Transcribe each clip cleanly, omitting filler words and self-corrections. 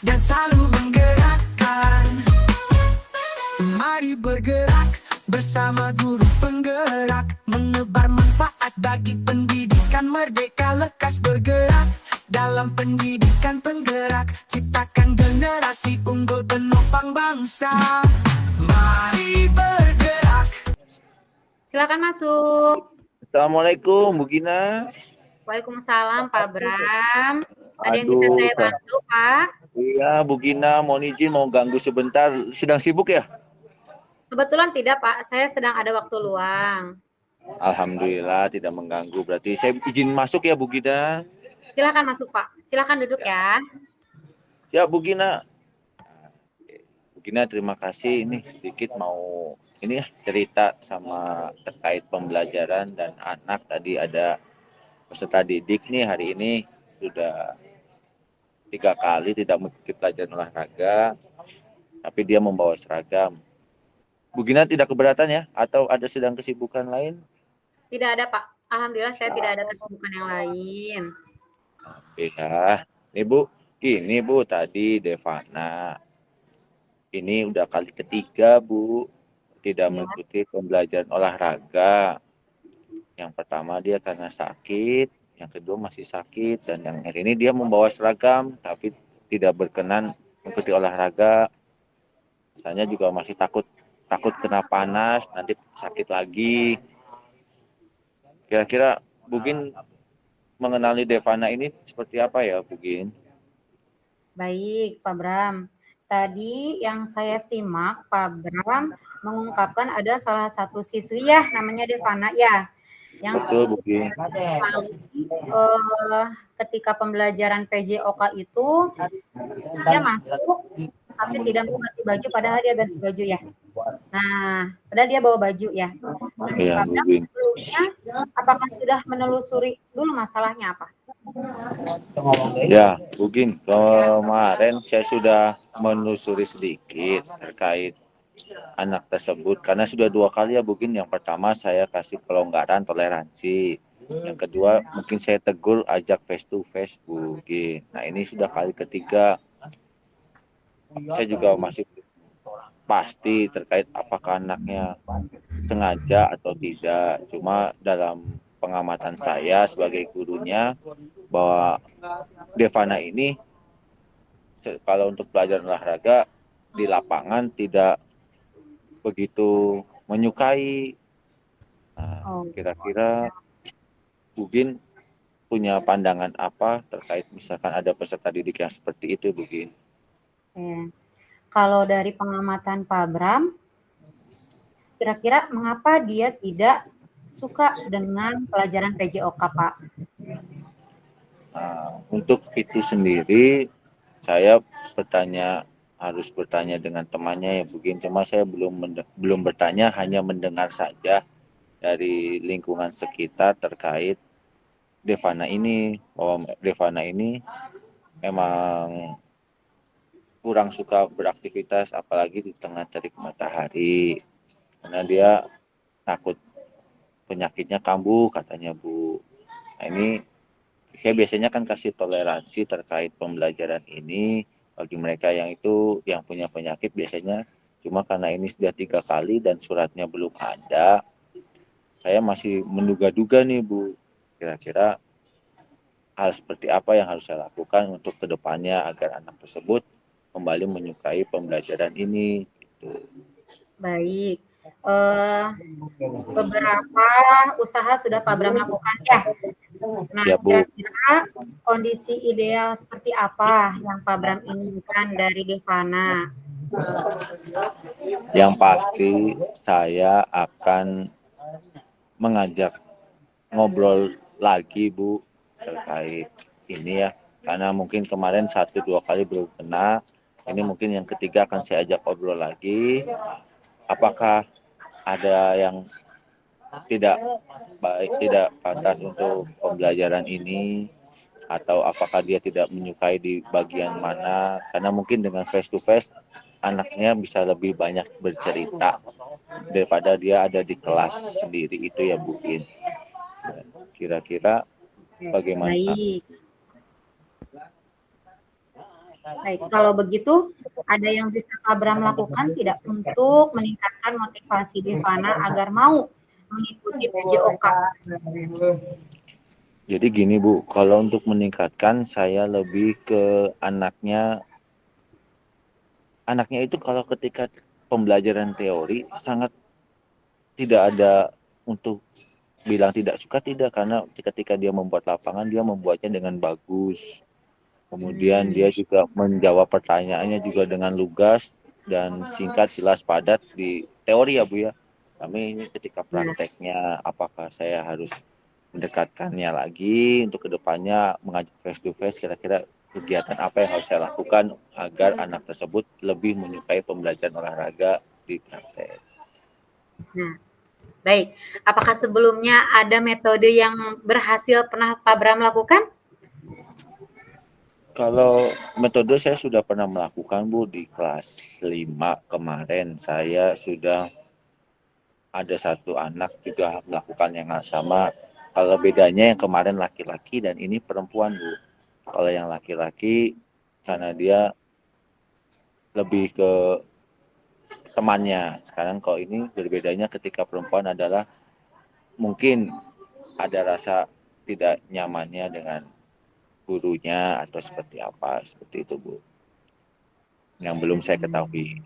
dan selalu menggerakkan. Mari bergerak bersama guru penggerak, menebar manfaat bagi pendidikan merdeka. Lekas bergerak dalam pendidikan penggerak, ciptakan generasi unggul penopang bangsa. Mari bergerak. Silakan masuk. Assalamualaikum Bu Gina. Waalaikumsalam Pak Bram. Ada yang bisa Aduh, saya bantu Pak? iya Bu Gina, mohon izin mau ganggu sebentar. Sedang sibuk ya? Kebetulan tidak Pak, saya sedang ada waktu luang. Alhamdulillah tidak mengganggu. Berarti saya izin masuk ya Bu Gina. Silakan masuk Pak. Silakan duduk ya. Ya Bu Gina. Bu Gina terima kasih. Ini sedikit mau ini ya cerita sama terkait pembelajaran dan anak. Tadi ada peserta didik nih hari ini sudah 3 kali tidak mengikuti pelajaran olahraga, tapi dia membawa seragam. Bu Gina tidak keberatan ya? Atau ada sedang kesibukan lain? Tidak ada Pak. Alhamdulillah saya tidak ada kesibukan yang lain. Alhamdulillah. Nih Bu, ini Bu tadi Devana. Ini udah kali ketiga Bu tidak mengikuti pembelajaran olahraga. Yang pertama dia karena sakit, yang kedua masih sakit, dan yang hari ini dia membawa seragam tapi tidak berkenan mengikuti olahraga. Misalnya juga masih takut kena panas, nanti sakit lagi. Kira-kira Bugin mengenali Devana ini seperti apa ya Bugin? Baik Pak Bram. Tadi yang saya simak Pak Bram mengungkapkan ada salah satu siswi ya namanya Devana ya. Yang Betul Bugin. Ketika pembelajaran PJOK itu dia masuk tapi tidak mau ganti baju padahal dia ganti baju ya. Nah, padahal dia bawa baju ya. Iya, sebelumnya apakah sudah menelusuri dulu masalahnya apa? Ya, Bugin, kemarin saya sudah menelusuri sedikit terkait anak tersebut karena sudah 2 kali ya Bugin. Yang pertama saya kasih kelonggaran toleransi. Yang kedua mungkin saya tegur ajak face to face Bugin. Nah ini sudah kali ketiga. Saya juga masih pasti terkait apakah anaknya sengaja atau tidak. Cuma dalam pengamatan saya sebagai gurunya bahwa Devana ini kalau untuk pelajaran olahraga di lapangan tidak begitu menyukai. Nah, kira-kira Bugin punya pandangan apa terkait misalkan ada peserta didik yang seperti itu Bugin? Kalau dari pengamatan Pak Bram, kira-kira mengapa dia tidak suka dengan pelajaran PJOK Pak? Nah, untuk itu sendiri saya harus bertanya dengan temannya ya Bugin. Cuma saya belum bertanya, hanya mendengar saja dari lingkungan sekitar terkait Devana ini, bahwa Devana ini memang kurang suka beraktivitas apalagi di tengah terik matahari karena dia takut penyakitnya kambuh katanya Bu. Nah ini saya biasanya kan kasih toleransi terkait pembelajaran ini bagi mereka yang punya penyakit biasanya, cuma karena ini sudah 3 kali dan suratnya belum ada, saya masih menduga-duga nih Bu, kira-kira hal seperti apa yang harus saya lakukan untuk kedepannya agar anak tersebut kembali menyukai pembelajaran ini. Gitu. Baik. Beberapa usaha sudah Pak Bram lakukan ya. Nah, ya, Bu. kira-kira kondisi ideal seperti apa yang Pak Bram inginkan dari Devana? Yang pasti saya akan mengajak ngobrol lagi Bu terkait ini ya, karena mungkin kemarin 1-2 kali belum kena, ini mungkin yang ketiga akan saya ajak ngobrol lagi. Apakah ada yang tidak baik, tidak pantas untuk pembelajaran ini, atau apakah dia tidak menyukai di bagian mana, karena mungkin dengan face to face anaknya bisa lebih banyak bercerita daripada dia ada di kelas sendiri itu ya Bu In. Kira-kira bagaimana? Baik. Baik, kalau begitu ada yang bisa Pak Bram lakukan tidak untuk meningkatkan motivasi Devana agar mau mengikuti PJOK? Jadi gini Bu, kalau untuk meningkatkan saya lebih ke anaknya itu kalau ketika pembelajaran teori sangat tidak ada untuk bilang tidak suka, tidak, karena ketika dia membuat lapangan dia membuatnya dengan bagus. Kemudian dia juga menjawab pertanyaannya juga dengan lugas dan singkat, jelas, padat di teori ya Bu ya. Kami ini ketika prakteknya apakah saya harus mendekatkannya lagi untuk kedepannya mengajak face to face, kira-kira kegiatan apa yang harus saya lakukan agar anak tersebut lebih menyukai pembelajaran olahraga di praktek. Nah, baik. Apakah sebelumnya ada metode yang berhasil pernah Pak Bram lakukan? Kalau metode saya sudah pernah melakukan Bu di kelas 5 kemarin. Saya sudah ada satu anak juga melakukan yang sama. Kalau bedanya yang kemarin laki-laki dan ini perempuan Bu. Kalau yang laki-laki karena dia lebih ke temannya. Sekarang kalau ini berbedanya ketika perempuan adalah mungkin ada rasa tidak nyamannya dengan gurunya atau seperti apa, seperti itu Bu. Yang belum saya ketahui.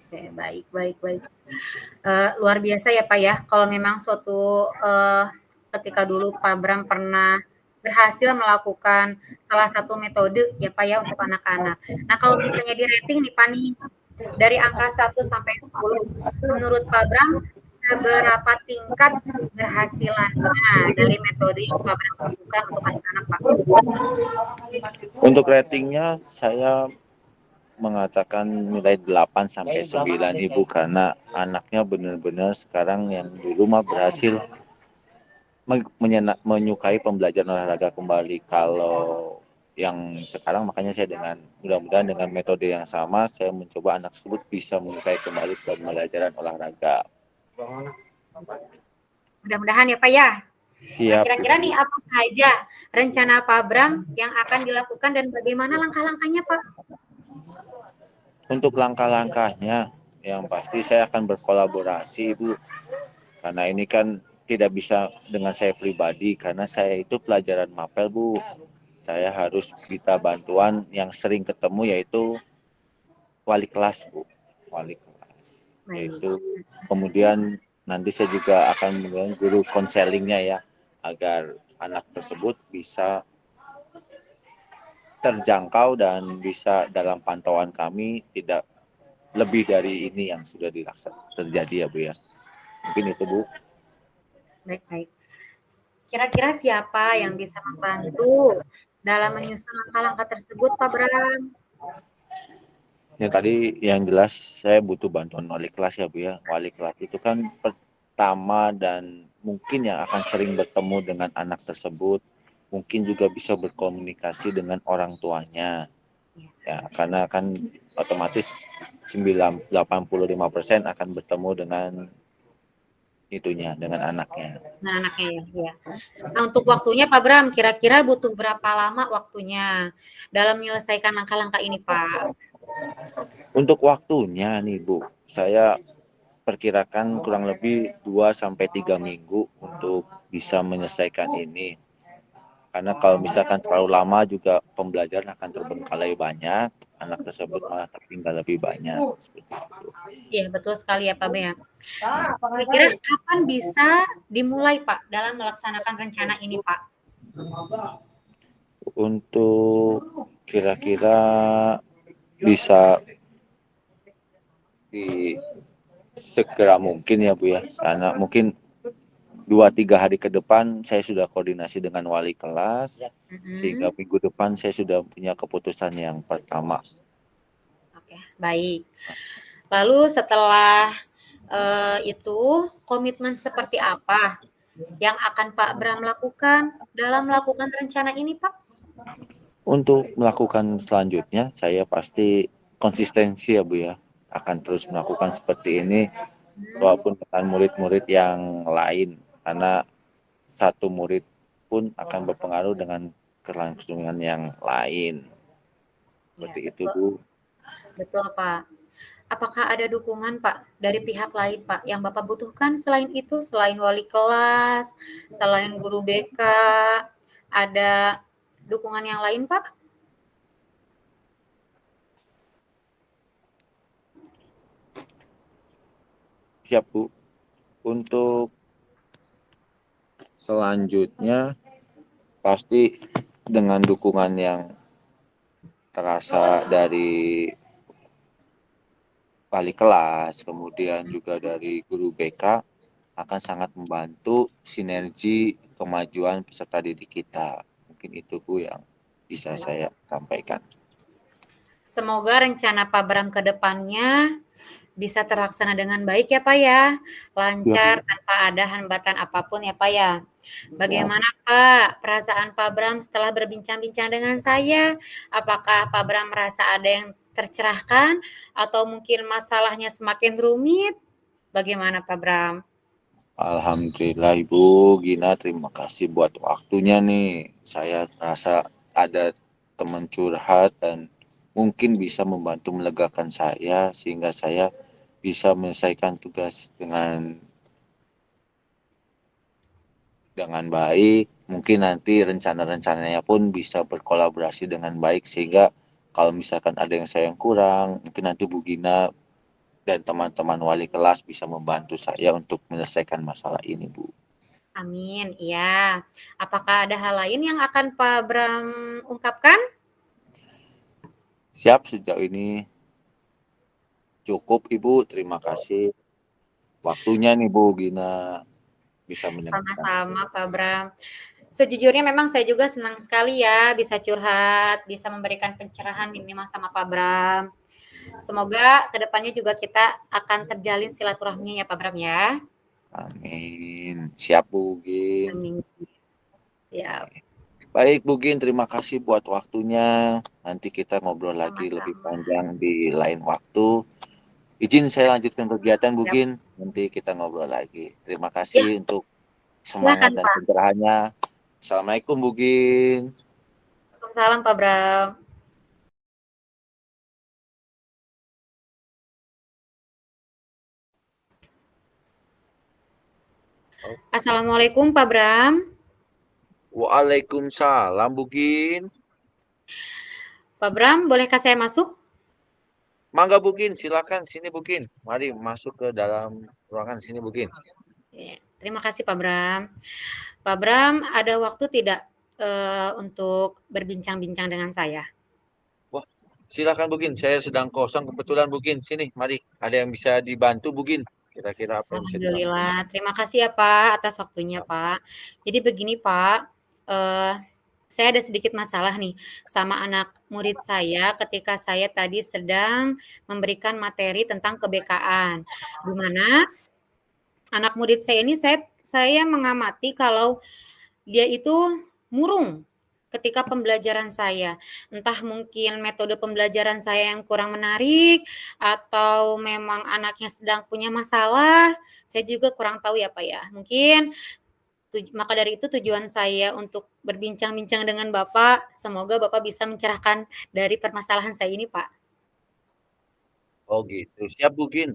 Oke, baik. Luar biasa ya Pak ya, kalau memang suatu ketika dulu Pak Bram pernah berhasil melakukan salah satu metode ya Pak ya untuk anak-anak. Nah kalau misalnya di rating nih Pak nih, dari angka 1 sampai 10, menurut Pak Bram seberapa tingkat keberhasilannya dari metode yang Pak Bram lakukan untuk anak-anak Pak? Untuk ratingnya saya mengatakan nilai 8 sampai 9 Ibu, karena anaknya benar-benar sekarang yang dulu mah berhasil menyukai pembelajaran olahraga kembali. Kalau yang sekarang makanya saya dengan mudah-mudahan dengan metode yang sama saya mencoba anak tersebut bisa menyukai kembali pembelajaran olahraga. Mudah-mudahan ya Pak ya. Siap. Kira-kira nih apa saja rencana Pak Bram yang akan dilakukan dan bagaimana langkah-langkahnya Pak? Untuk langkah-langkahnya yang pasti saya akan berkolaborasi Ibu, karena ini kan tidak bisa dengan saya pribadi karena saya itu pelajaran mapel Bu. Saya harus minta bantuan yang sering ketemu yaitu wali kelas Bu, wali kelas. Yaitu kemudian nanti saya juga akan menggunakan guru konselingnya ya, agar anak tersebut bisa terjangkau dan bisa dalam pantauan kami tidak lebih dari ini yang sudah terjadi ya Bu ya. Mungkin itu Bu. Baik. Kira-kira siapa yang bisa membantu dalam menyusun langkah-langkah tersebut Pak Bram? Ya tadi yang jelas saya butuh bantuan wali kelas ya Bu ya. Wali kelas itu kan pertama dan mungkin yang akan sering bertemu dengan anak tersebut, mungkin juga bisa berkomunikasi dengan orang tuanya. Ya, karena kan otomatis 85% akan bertemu dengan itunya, dengan anaknya. Nah, anaknya ya. Nah, untuk waktunya Pak Bram, kira-kira butuh berapa lama waktunya dalam menyelesaikan langkah-langkah ini, Pak? Untuk waktunya nih, Bu, saya perkirakan kurang lebih 2 sampai 3 minggu untuk bisa menyelesaikan ini. Karena kalau misalkan terlalu lama juga pembelajaran akan terbengkalai banyak, anak tersebut malah tertinggal lebih banyak. Iya, betul sekali ya Pak Bram. Kira-kira kapan bisa dimulai Pak dalam melaksanakan rencana ini Pak? Untuk kira-kira bisa di segera mungkin ya Bu ya, karena mungkin 2-3 hari ke depan saya sudah koordinasi dengan wali kelas, sehingga minggu depan saya sudah punya keputusan yang pertama. Oke, baik. Lalu setelah itu komitmen seperti apa yang akan Pak Bram lakukan dalam melakukan rencana ini Pak? Untuk melakukan selanjutnya saya pasti konsistensi ya Bu ya, akan terus melakukan seperti ini walaupun dengan murid-murid yang lain, karena satu murid pun akan berpengaruh dengan kelangsungan yang lain. Ya, Seperti itu, betul. Bu. Betul, Pak. Apakah ada dukungan, Pak, dari pihak lain, Pak, yang Bapak butuhkan selain itu? Selain wali kelas, selain guru BK, ada dukungan yang lain, Pak? Siap, Bu. Untuk selanjutnya pasti dengan dukungan yang terasa dari wali kelas, kemudian juga dari guru BK akan sangat membantu sinergi kemajuan peserta didik kita. Mungkin itu Bu yang bisa saya sampaikan. Semoga rencana Pak Bram ke depannya bisa terlaksana dengan baik ya Pak ya, Ya, lancar Bu. tanpa ada hambatan apapun ya Pak ya. Siap. Bagaimana Pak perasaan Pak Bram setelah berbincang-bincang dengan saya? Apakah Pak Bram merasa ada yang tercerahkan atau mungkin masalahnya semakin rumit? Bagaimana Pak Bram? Alhamdulillah Ibu Gina, terima kasih buat waktunya nih. Saya rasa ada teman curhat dan mungkin bisa membantu melegakan saya sehingga saya bisa menyelesaikan tugas dengan baik. Mungkin nanti rencana-rencananya pun bisa berkolaborasi dengan baik sehingga kalau misalkan ada yang saya yang kurang, mungkin nanti Bu Gina dan teman-teman wali kelas bisa membantu saya untuk menyelesaikan masalah ini, Bu. Amin, iya. Apakah ada hal lain yang akan Pak Bram ungkapkan? Siap, sejauh ini cukup Ibu. Terima kasih waktunya nih Bu Gina bisa mendengarkan Sama-sama saya. Pak Bram. Sejujurnya memang saya juga senang sekali ya bisa curhat, bisa memberikan pencerahan minimal sama Pak Bram. Semoga kedepannya juga kita akan terjalin silaturahminya ya Pak Bram ya. Amin. Siap Bu Gin. Amin. Ya, Baik Bu Gin, terima kasih buat waktunya. Nanti kita ngobrol lagi lebih sama-sama. panjang di lain waktu. Izin saya lanjutkan kegiatan Bu Ya, Gin. Nanti kita ngobrol lagi. Terima kasih ya, untuk semangat silakan dan Pak. pencerahannya. Assalamualaikum Bu Gin. Waalaikumsalam Pak Bram. Assalamualaikum Pak Bram. Waalaikumsalam Bu Gin. Pak Bram, bolehkah saya masuk? Mangga Bu Gin, silakan sini Bu Gin. Mari masuk ke dalam ruangan sini Bu Gin. Ya, terima kasih Pak Bram. Pak Bram, ada waktu tidak untuk berbincang-bincang dengan saya? Wah, silakan Bu Gin. Saya sedang kosong kebetulan Bu Gin. Sini, mari. Ada yang bisa dibantu Bu Gin. Kira-kira apa yang bisa dibantu? Alhamdulillah, terima kasih ya Pak atas waktunya Pak. Jadi begini Pak, eh, saya ada sedikit masalah nih sama anak murid saya ketika saya tadi sedang memberikan materi tentang kebekaan. Di mana anak murid saya ini saya mengamati kalau dia itu murung ketika pembelajaran saya. Entah mungkin metode pembelajaran saya yang kurang menarik atau memang anaknya sedang punya masalah, saya juga kurang tahu ya, Pak, ya. Mungkin maka dari itu tujuan saya untuk berbincang-bincang dengan Bapak, semoga Bapak bisa mencerahkan dari permasalahan saya ini, Pak. Oh gitu. Siap Bu Gin.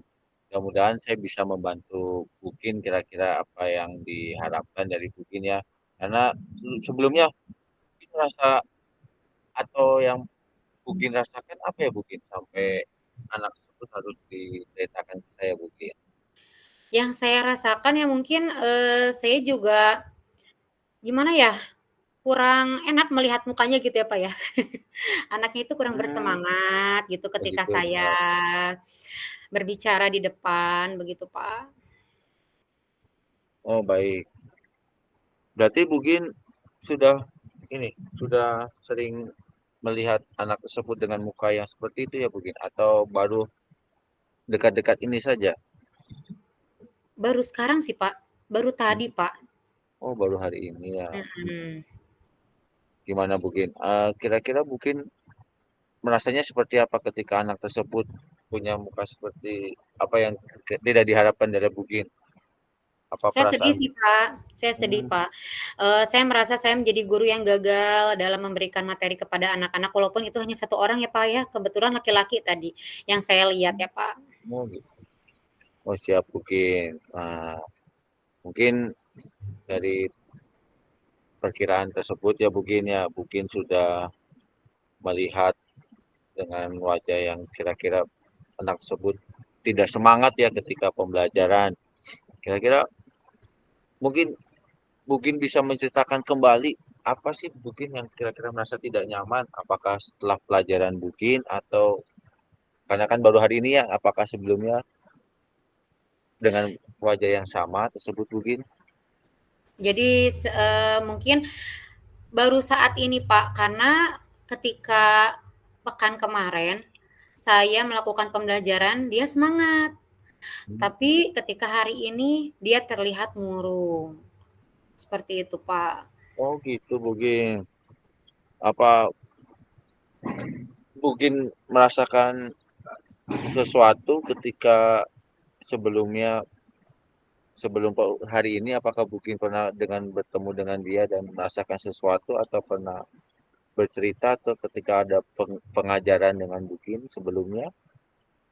Mudah-mudahan saya bisa membantu Bu Gin kira-kira apa yang diharapkan dari Bu Gin ya. Karena sebelumnya Gin rasa atau yang Bu Gin rasakan apa ya Bu Gin sampai anak tersebut harus diceritakan ke saya Bu Gin. Yang saya rasakan ya mungkin, saya juga gimana ya, kurang enak melihat mukanya gitu ya, Pak, ya. Anaknya itu kurang Hmm, bersemangat gitu ketika begitu. saya berbicara di depan, begitu, Pak. Oh baik. Berarti Bu Gin sudah sudah sering melihat anak tersebut dengan muka yang seperti itu ya Bu Gin atau baru dekat-dekat ini saja? Baru sekarang sih, Pak, baru tadi, Pak. Oh baru hari ini ya. Mhm. Gimana Bu Gin? Kira-kira Bu Gin merasanya seperti apa ketika anak tersebut punya muka seperti apa yang tidak diharapkan dari Bu Gin? Apa Saya sedih perasaan? sih, Pak. Saya sedih, Hmm, Pak. Saya merasa saya menjadi guru yang gagal dalam memberikan materi kepada anak-anak, walaupun itu hanya 1 orang ya, Pak, ya. Kebetulan laki-laki tadi yang saya lihat ya, Pak. oh, gitu. Oh, siap mungkin. Mungkin dari perkiraan tersebut ya mungkin sudah melihat dengan wajah yang kira-kira anak tersebut tidak semangat ya ketika pembelajaran. Kira-kira mungkin mungkin bisa menceritakan kembali apa sih mungkin yang kira-kira merasa tidak nyaman? Apakah setelah pelajaran mungkin atau karena kan baru hari ini ya, apakah sebelumnya dengan wajah yang sama tersebut mungkin? Jadi mungkin baru saat ini, Pak, karena ketika pekan kemarin saya melakukan pembelajaran, dia semangat. Hmm. Tapi ketika hari ini dia terlihat murung. Seperti itu, Pak. Oh gitu mungkin. Apa mungkin merasakan sesuatu ketika sebelumnya sebelum hari ini apakah mungkin pernah dengan bertemu dengan dia dan merasakan sesuatu atau pernah bercerita atau ketika ada pengajaran dengan Bukin sebelumnya?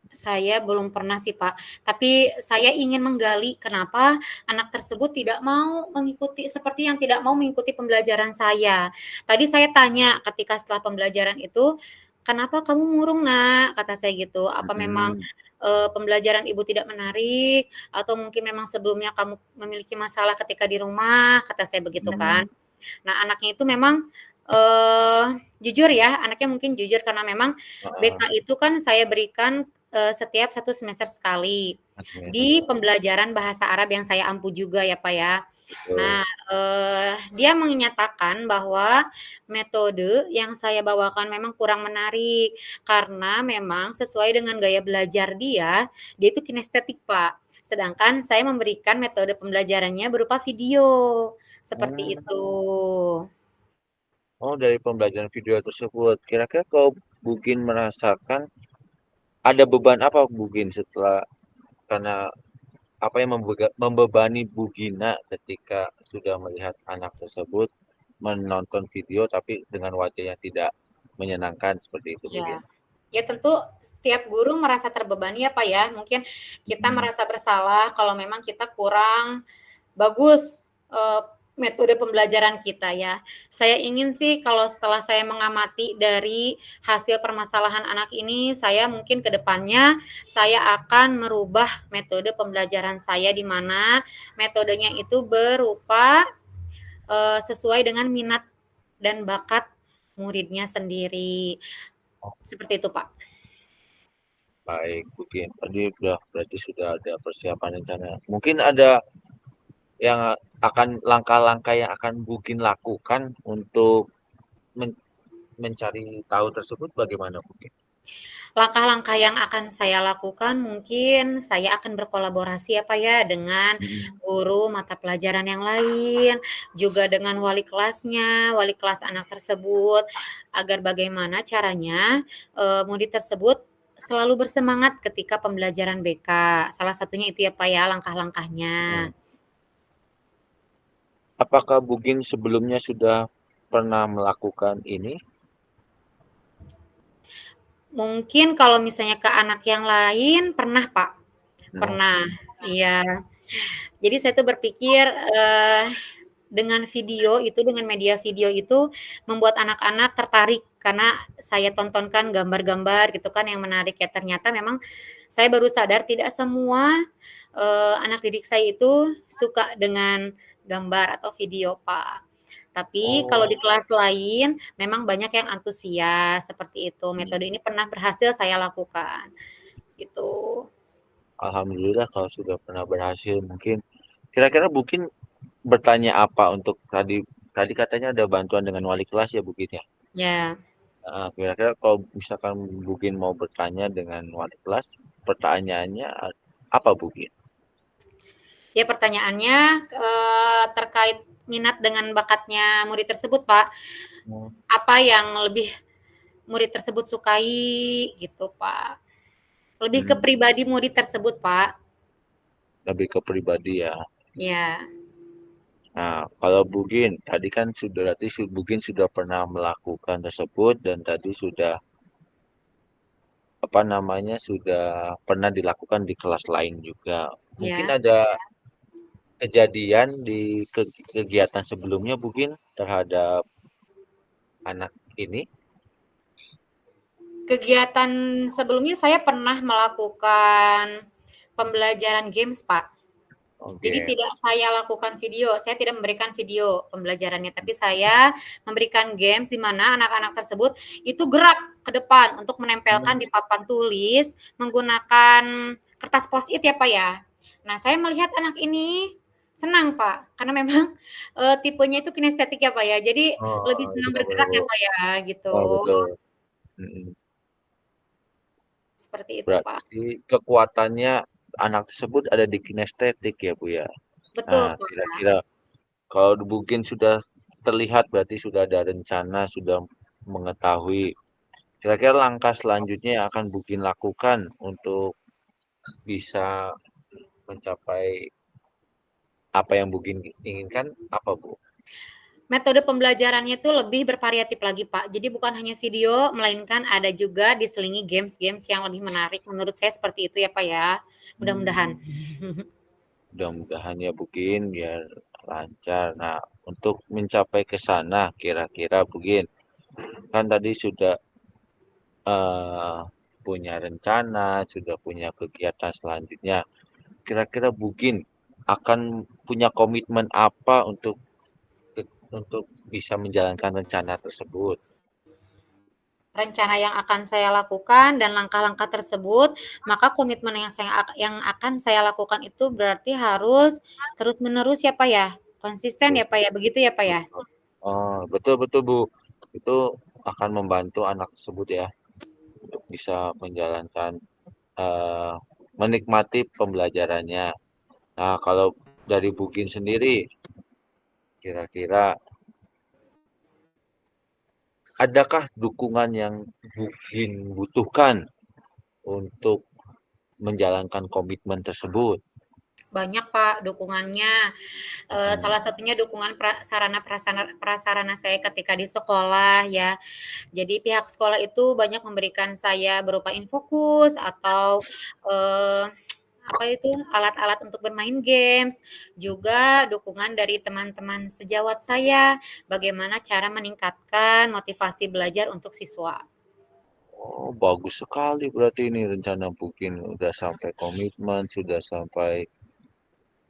Saya belum pernah sih, Pak. Tapi saya ingin menggali kenapa anak tersebut tidak mau mengikuti seperti yang tidak mau mengikuti pembelajaran saya. Tadi saya tanya ketika setelah pembelajaran itu, "Kenapa kamu murung, Nak?" Kata saya gitu. "Apa memang, Mhm, pembelajaran Ibu tidak menarik? Atau mungkin memang sebelumnya kamu memiliki masalah ketika di rumah?" Kata saya begitu kan. mhm, Nah, anaknya itu memang, jujur ya, anaknya mungkin jujur karena memang heeh, BK itu kan saya berikan, setiap 1 semester sekali, di administrasi, pembelajaran bahasa Arab yang saya ampu juga ya, Pak, ya. betul. Nah, dia menyatakan bahwa metode yang saya bawakan memang kurang menarik, karena memang sesuai dengan gaya belajar dia itu kinestetik, Pak. Sedangkan saya memberikan metode pembelajarannya berupa video, seperti Oh, itu. oh dari pembelajaran video tersebut, kira-kira kau Bukin merasakan ada beban apa Bukin setelah karena apa yang membebani Bugina ketika sudah melihat anak tersebut menonton video tapi dengan wajah yang tidak menyenangkan seperti itu Bugin? Ya. Ya tentu setiap guru merasa terbebani ya, Pak, ya. Mungkin kita Mhm, merasa bersalah kalau memang kita kurang bagus, metode pembelajaran kita ya. Saya ingin sih kalau setelah saya mengamati dari hasil permasalahan anak ini, saya mungkin ke depannya saya akan merubah metode pembelajaran saya di mana metodenya itu berupa, sesuai dengan minat dan bakat muridnya sendiri. Seperti itu, Pak. baik Bugin. Tadi berarti sudah ada persiapan rencana. Mungkin ada yang akan langkah-langkah yang akan Bugin lakukan untuk men- mencari tahu tersebut bagaimana Bugin? Langkah-langkah yang akan saya lakukan mungkin saya akan berkolaborasi ya Pak ya dengan Mhm. guru mata pelajaran yang lain, juga dengan wali kelasnya, wali kelas anak tersebut, agar bagaimana caranya, murid tersebut selalu bersemangat ketika pembelajaran BK. Salah satunya itu ya Pak ya langkah-langkahnya. Mhm. Apakah Bugin sebelumnya sudah pernah melakukan ini? Mungkin kalau misalnya ke anak yang lain pernah Pak, Oh, pernah, iya. Jadi saya tuh berpikir, dengan video itu, dengan media video itu membuat anak-anak tertarik karena saya tontonkan gambar-gambar gitu kan yang menarik ya, ternyata memang saya baru sadar tidak semua, anak didik saya itu suka dengan gambar atau video, Pak. Tapi kalau di oh, kelas lain memang banyak yang antusias, seperti itu. Metode ini pernah berhasil saya lakukan, gitu. alhamdulillah kalau sudah pernah berhasil. Mungkin kira-kira Bugin bertanya apa untuk tadi tadi katanya ada bantuan dengan wali kelas ya Bugin ya? Ya. Kira-kira kalau misalkan Bugin mau bertanya dengan wali kelas, pertanyaannya apa Bugin? Ya pertanyaannya, terkait minat dengan bakatnya murid tersebut, Pak. Hmm, Apa yang lebih murid tersebut sukai gitu, Pak. Lebih ke hmm, pribadi murid tersebut, Pak. lebih ke pribadi ya. Ya, Nah, kalau Bugin, tadi kan sudah berarti Bugin sudah pernah melakukan tersebut dan tadi sudah apa namanya sudah pernah dilakukan di kelas lain juga. Mungkin ya. ada kejadian di kegiatan sebelumnya Bugin terhadap anak ini. Kegiatan sebelumnya saya pernah melakukan pembelajaran games, Pak. Jadi Oke. tidak saya lakukan video, saya tidak memberikan video pembelajarannya, tapi saya memberikan games di mana anak-anak tersebut itu gerak ke depan untuk menempelkan di papan tulis menggunakan kertas post-it ya, Pak, ya. Nah, saya melihat anak ini senang, Pak, karena memang, tipenya itu kinestetik ya, Pak, ya. Jadi lebih Oh, senang betul bergerak ya, betul. Pak, ya, gitu. Oh, betul. Mm-mm. Seperti itu, Pak. Berarti kekuatannya anak tersebut ada di kinestetik ya, Bu ya. Betul, Nah, Pak. kira-kira kalau mungkin sudah terlihat berarti sudah ada rencana, sudah mengetahui. Kira-kira langkah selanjutnya yang akan Bugin lakukan untuk bisa mencapai apa yang Bugin inginkan apa, Bu? Metode pembelajarannya itu lebih bervariatif lagi, Pak. Jadi bukan hanya video, melainkan ada juga diselingi games-games yang lebih menarik. Menurut saya seperti itu ya, Pak, ya. Mudah-mudahan. Mudah-mudahan ya Bugin biar lancar. Nah, untuk mencapai ke sana kira-kira Bugin kan tadi sudah eh, punya rencana, sudah punya kegiatan selanjutnya. Kira-kira Bugin akan punya komitmen apa untuk bisa menjalankan rencana tersebut? Rencana yang akan saya lakukan dan langkah-langkah tersebut, maka komitmen yang akan saya lakukan itu berarti harus terus-menerus ya, Pak, ya. Konsisten Terus, ya, Pak, ya. Begitu ya, Pak, ya. oh, betul betul Bu. Itu akan membantu anak tersebut ya untuk bisa menjalankan eh, menikmati pembelajarannya. Nah, kalau dari Bugin sendiri, kira-kira adakah dukungan yang Bugin butuhkan untuk menjalankan komitmen tersebut? Banyak, Pak, dukungannya. Hmm, Salah satunya dukungan sarana prasarana saya ketika di sekolah ya. Jadi pihak sekolah itu banyak memberikan saya berupa infokus atau, eee, apa itu, alat-alat untuk bermain games, juga dukungan dari teman-teman sejawat saya, bagaimana cara meningkatkan motivasi belajar untuk siswa. oh, bagus sekali berarti ini rencana Bugin udah sampai komitmen, sudah sampai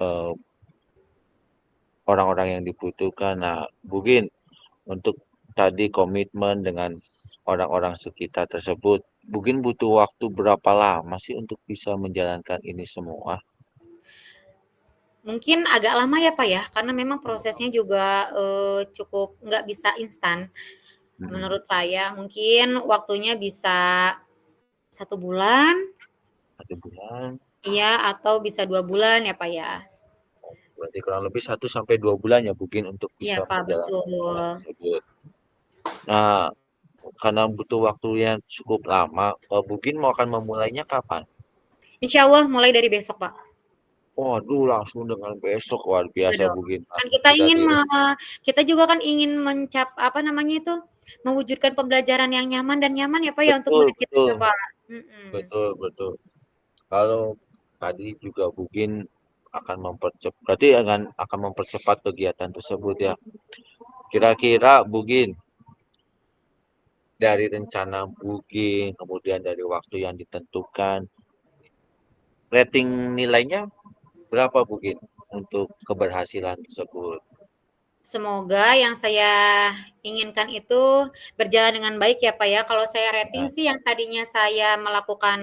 eh, orang-orang yang dibutuhkan. Nah, Bugin untuk tadi komitmen dengan orang-orang sekitar tersebut, Bugin butuh waktu berapa lama sih untuk bisa menjalankan ini semua? Mungkin agak lama ya, Pak, ya, karena memang prosesnya juga, cukup nggak bisa instan Mm-mm. menurut saya. Mungkin waktunya bisa 1 bulan, 1 bulan, iya, atau bisa 2 bulan ya, Pak, ya. berarti kurang lebih 1 sampai 2 bulan ya Bugin untuk Iya, bisa Pak, menjalankan betul. hal tersebut. Nah, karena butuh waktu yang cukup lama, Bugin mau akan memulainya kapan? Insya Allah mulai dari besok, Pak. Waduh, langsung dengan besok luar Iya biasa dong. Bugin. Kan Langsung kita sudah ingin di kita juga kan ingin apa namanya itu, mewujudkan pembelajaran yang nyaman dan nyaman ya, Pak, ya, untuk betul murid kita betul ya, Pak. Mhm. betul betul. Kalau tadi juga Bugin akan mempercepat, berarti akan mempercepat kegiatan tersebut ya. Kira-kira Bugin dari rencana Bugin, kemudian dari waktu yang ditentukan, rating nilainya berapa Bugin untuk keberhasilan tersebut? Semoga yang saya inginkan itu berjalan dengan baik ya, Pak, ya. Kalau saya rating Nah, sih yang tadinya saya melakukan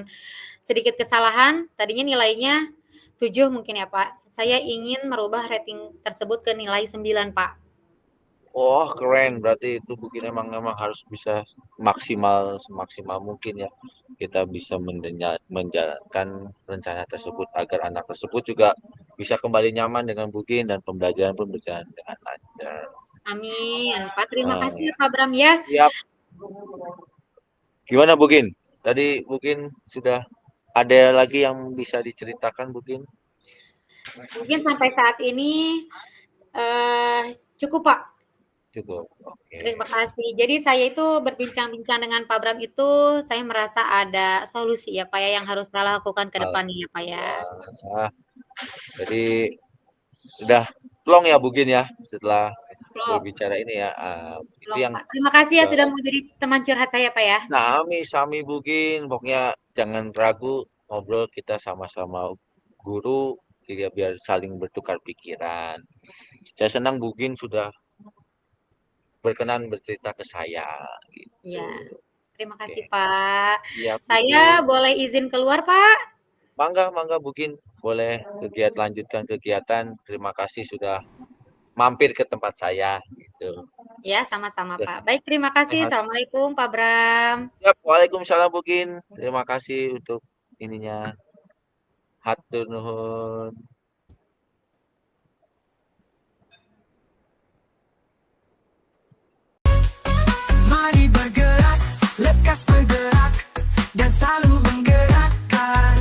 sedikit kesalahan, tadinya nilainya 7 mungkin ya, Pak. Saya ingin merubah rating tersebut ke nilai 9, Pak. oh keren, berarti itu Bugin emang harus bisa maksimal semaksimal mungkin ya. Kita bisa menjalankan rencana tersebut agar anak tersebut juga bisa kembali nyaman dengan Bugin dan pembelajaran pun berjalan dengan lancar. Amin. Pak, terima Nah, kasih ya, Pak Bram ya. siap. Gimana Bugin? Tadi Bugin sudah ada lagi yang bisa diceritakan Bugin? Mungkin sampai saat ini cukup Pak. Cukup. Oke. Terima kasih. Jadi saya itu berbincang-bincang dengan Pak Bram itu, saya merasa ada solusi ya Pak ya, yang harus saya lakukan ke depannya ya Pak ya. Nah, jadi udah plong ya Bugin ya setelah Plong. berbicara ini ya. Itu yang Pak. Terima kasih ya sudah mau jadi teman curhat saya Pak ya. nah, Sami Bugin, pokoknya jangan ragu ngobrol, kita sama-sama guru, jadi biar saling bertukar pikiran. Saya senang Bugin sudah berkenan bercerita ke saya. Gitu. Iya. Terima kasih Pak. Ya, Saya boleh izin keluar Pak? Mangga Bugin, boleh lanjutkan kegiatan. Terima kasih sudah mampir ke tempat saya. Gitu. Ya, sama-sama Pak. Baik, terima kasih. Assalamualaikum Pak Bram. Ya, waalaikumsalam Bugin. Terima kasih untuk ininya. Hatur nuhun. Mari bergerak, lekas bergerak, dan selalu menggerakkan.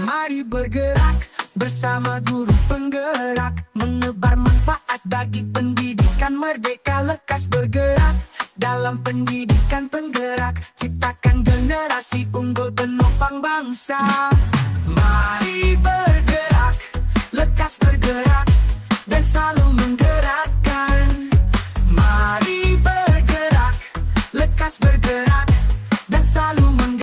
Mari bergerak bersama guru penggerak, menebar manfaat bagi pendidikan merdeka. Lekas bergerak dalam pendidikan penggerak, ciptakan generasi unggul penopang bangsa. Mari bergerak, lekas bergerak, dan selalu menggerakkan. Mari bergerak, lekas bergerak.